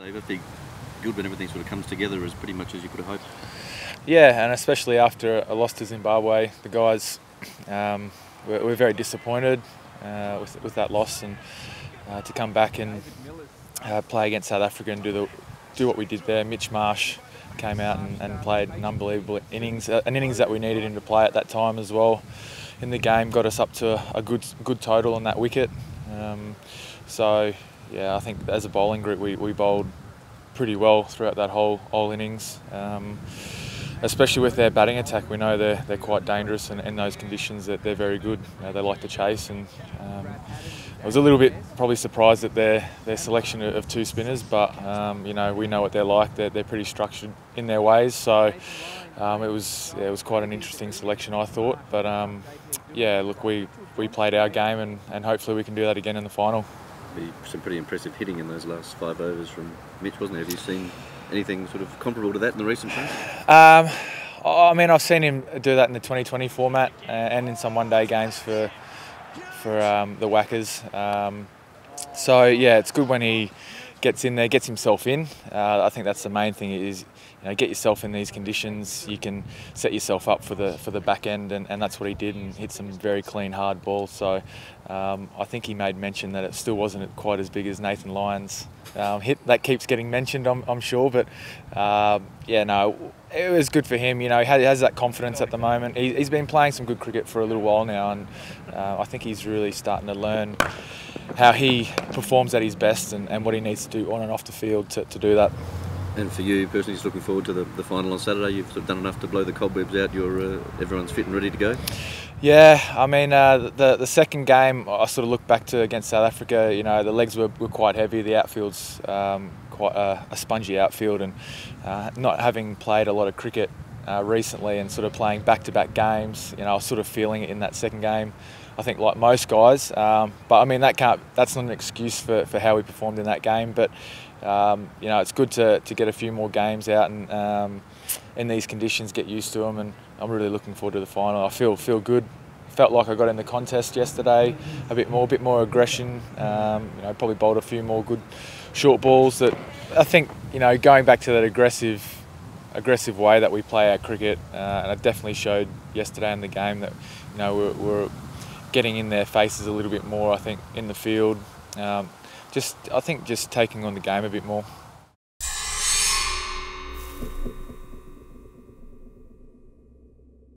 I think good when everything sort of comes together as pretty much as you could have hoped. Yeah, and especially after a loss to Zimbabwe, the guys were very disappointed with that loss, and to come back and play against South Africa and do what we did there. Mitch Marsh came out and played an unbelievable innings, an innings that we needed him to play at that time as well. In the game, got us up to a good total on that wicket. So yeah, I think as a bowling group we bowled pretty well throughout that whole innings. Especially with their batting attack, we know they're quite dangerous, and in those conditions that they're very good. They like to chase, and I was a little bit probably surprised at their selection of two spinners, but you know, we know what they're like. They're pretty structured in their ways, so it was quite an interesting selection, I thought. But yeah, look, we played our game, and hopefully we can do that again in the final. Some pretty impressive hitting in those last 5 overs from Mitch, wasn't there? Have you seen anything sort of comparable to that in the recent past? I mean, I've seen him do that in the 2020 format and in some one-day games for the Whackers. So yeah, it's good when he gets in there, gets himself in. I think that's the main thing is, you know, get yourself in these conditions. You can set yourself up for the back end, and that's what he did, and hit some very clean, hard balls. So I think he made mention that it still wasn't quite as big as Nathan Lyon's hit. That keeps getting mentioned, I'm sure, but yeah, no, it was good for him. You know, he has that confidence at the moment. He's been playing some good cricket for a little while now, and I think he's really starting to learn how he performs at his best and what he needs to do on and off the field to do that. And for you personally, just looking forward to the final on Saturday. You've sort of done enough to blow the cobwebs out. Everyone's fit and ready to go. Yeah, I mean, the second game I sort of look back to against South Africa. You know, the legs were quite heavy. The outfield's quite a spongy outfield, and not having played a lot of cricket recently and sort of playing back-to-back games, you know, I was sort of feeling it in that second game. I think like most guys, but I mean that's not an excuse for how we performed in that game. But you know, it's good to get a few more games out and in these conditions, get used to them, and I'm really looking forward to the final. I feel good. Felt like I got in the contest yesterday a bit more aggression. You know, probably bowled a few more good short balls that I think, you know, going back to that aggressive way that we play our cricket, and it definitely showed yesterday in the game that, you know, we're getting in their faces a little bit more, I think, in the field. I think just taking on the game a bit more.